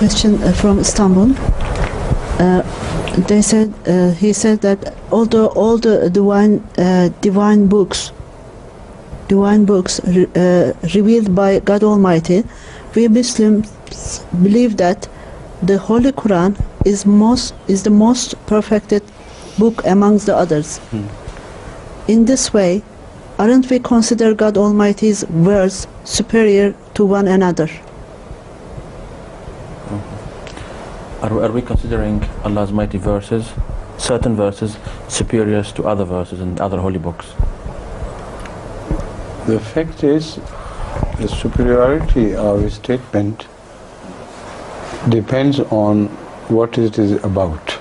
question from Istanbul. He said that although all the divine books revealed by God Almighty, we Muslims believe that the Holy Quran is the most perfected book amongst the others. In this way, aren't we consider God Almighty's words superior to one another? Are we considering Allah's mighty verses, certain verses, superior to other verses in other holy books? The fact is, the superiority of a statement depends on what it is about.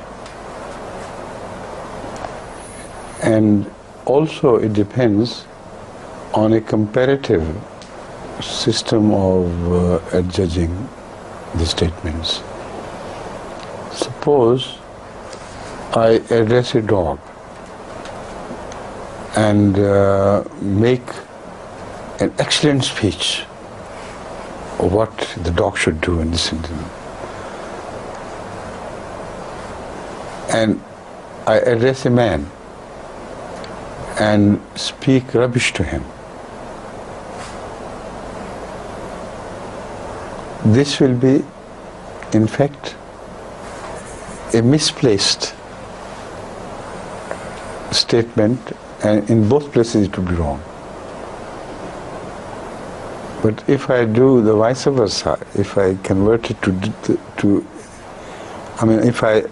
And also it depends on a comparative system of judging the statements. Suppose I address a dog and make an excellent speech of what the dog should do in this incident. And I address a man and speak rubbish to him. This will be, in fact, a misplaced statement, and in both places it would be wrong. But if I do the vice versa, if I convert it if I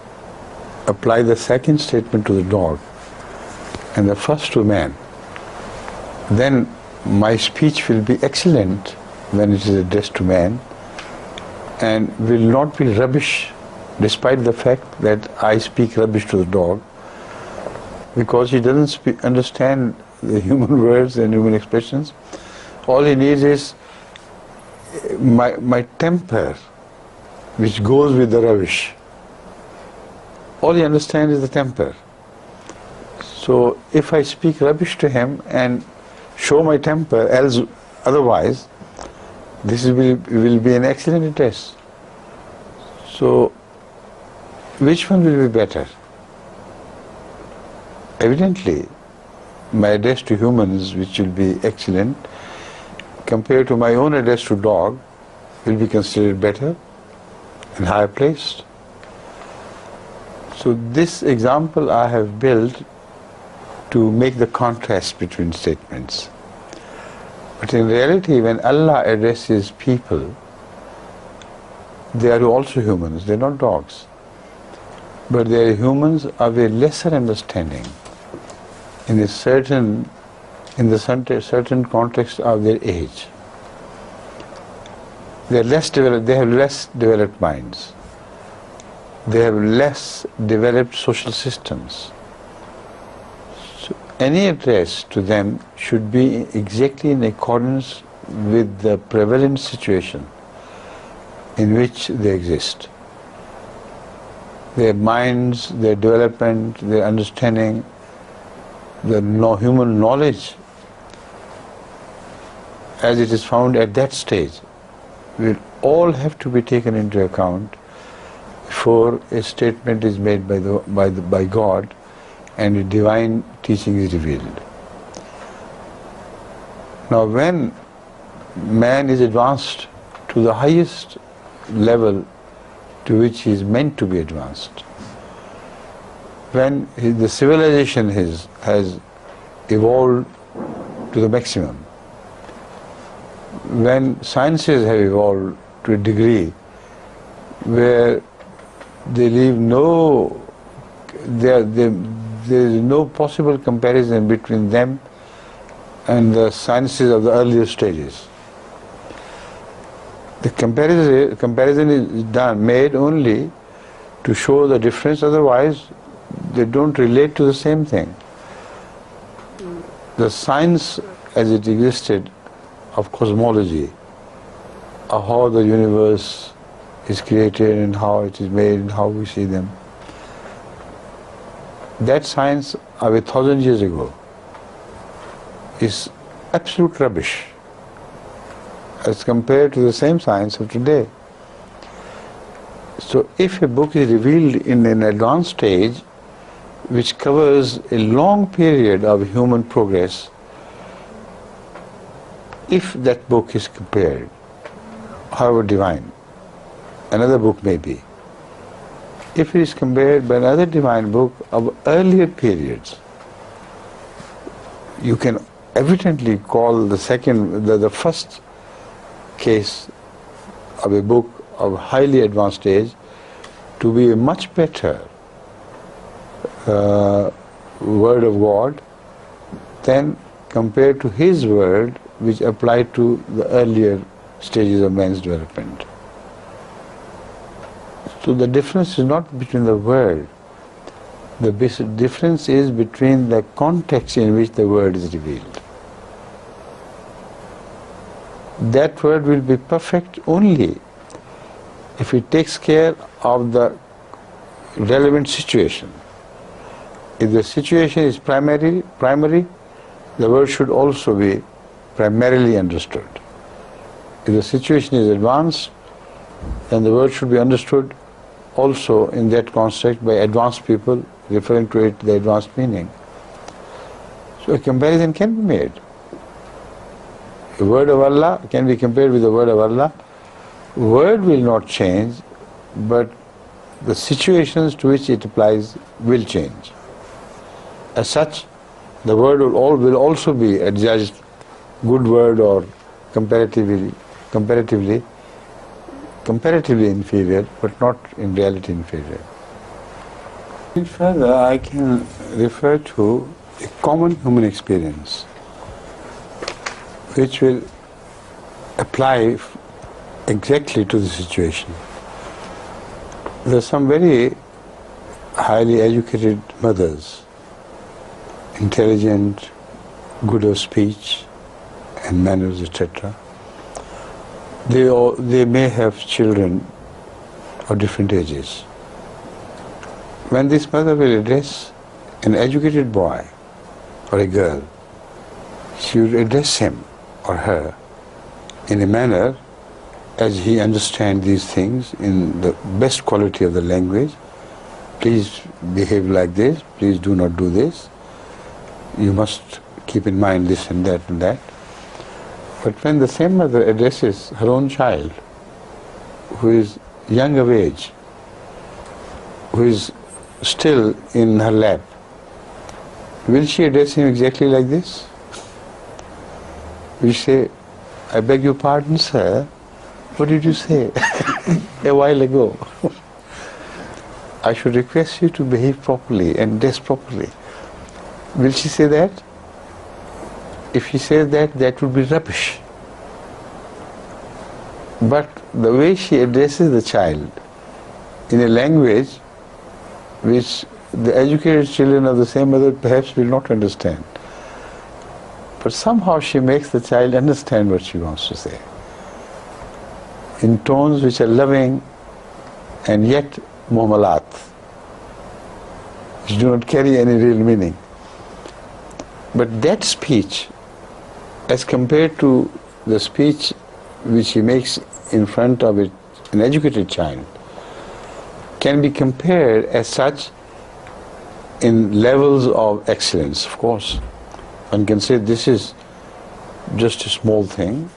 apply the second statement to the dog and the first to man, then my speech will be excellent when it is addressed to man and will not be rubbish, despite the fact that I speak rubbish to the dog, because he doesn't understand the human words and human expressions. All he needs is my temper, which goes with the rubbish. All he understands is the temper. So if I speak rubbish to him and show my temper, otherwise, this will be an excellent address. So which one will be better? Evidently, my address to humans, which will be excellent, compared to my own address to dog, will be considered better and higher placed. So this example I have built to make the contrast between statements. But in reality, when Allah addresses people, they are also humans, they are not dogs. But they are humans of a lesser understanding in the certain context of their age. They are less developed, they have less developed minds. They have less developed social systems. So any address to them should be exactly in accordance with the prevalent situation in which they exist. Their minds, their development, their understanding, the human knowledge as it is found at that stage will all have to be taken into account before a statement is made by God and a divine teaching is revealed. Now when man is advanced to the highest level to which he is meant to be advanced, when the civilization has evolved to the maximum, when sciences have evolved to a degree where there is no possible comparison between them and the sciences of the earlier stages. The comparison is made only to show the difference, otherwise they don't relate to the same thing. The science as it existed of cosmology, of how the universe is created and how it is made and how we see them, that science of 1,000 years ago is absolute rubbish as compared to the same science of today. So if a book is revealed in an advanced stage which covers a long period of human progress, if that book is compared, however divine, another book may be, if it is compared by another divine book of earlier periods, you can evidently call the first case of a book of highly advanced stage to be a much better word of God than compared to his word which applied to the earlier stages of man's development. So the difference is not between the word, the difference is between the context in which the word is revealed. That word will be perfect only if it takes care of the relevant situation. If the situation is primary, the word should also be primarily understood. If the situation is advanced, then the word should be understood also in that context by advanced people, referring to it the advanced meaning. So a comparison can be made. The word of Allah can be compared with the word of Allah. Word will not change, but the situations to which it applies will change. As such, the word will also be adjudged good word or comparatively inferior, but not in reality inferior. And further, I can refer to a common human experience which will apply exactly to the situation. There are some very highly educated mothers, intelligent, good of speech and manners, etc. They may have children of different ages. When this mother will address an educated boy or a girl, she will address him or her in a manner as he understands these things in the best quality of the language. Please behave like this, please do not do this. You must keep in mind this and that and that. But when the same mother addresses her own child, who is young of age, who is still in her lap, will she address him exactly like this? Will she say, I beg your pardon, sir, what did you say a while ago? I should request you to behave properly and dress properly. Will she say that? If she says that, that would be rubbish. But the way she addresses the child in a language which the educated children of the same mother perhaps will not understand, but somehow she makes the child understand what she wants to say, in tones which are loving and yet muamalat, which do not carry any real meaning. But that speech, as compared to the speech which he makes in front of an educated child, can be compared as such in levels of excellence. Of course, one can say this is just a small thing.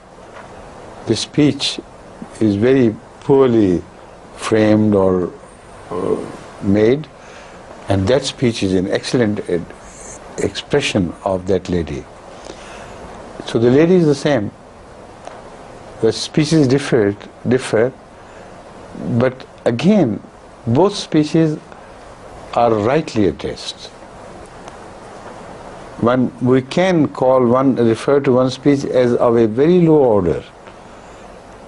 This speech is very poorly framed or made, and that speech is an excellent expression of that lady. So the lady is the same. The species differ, but again, both species are rightly addressed. We can refer to one speech as of a very low order,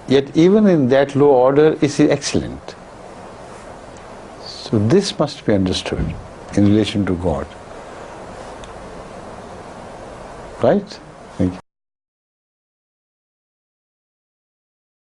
yet even in that low order it is excellent. So this must be understood in relation to God. Right?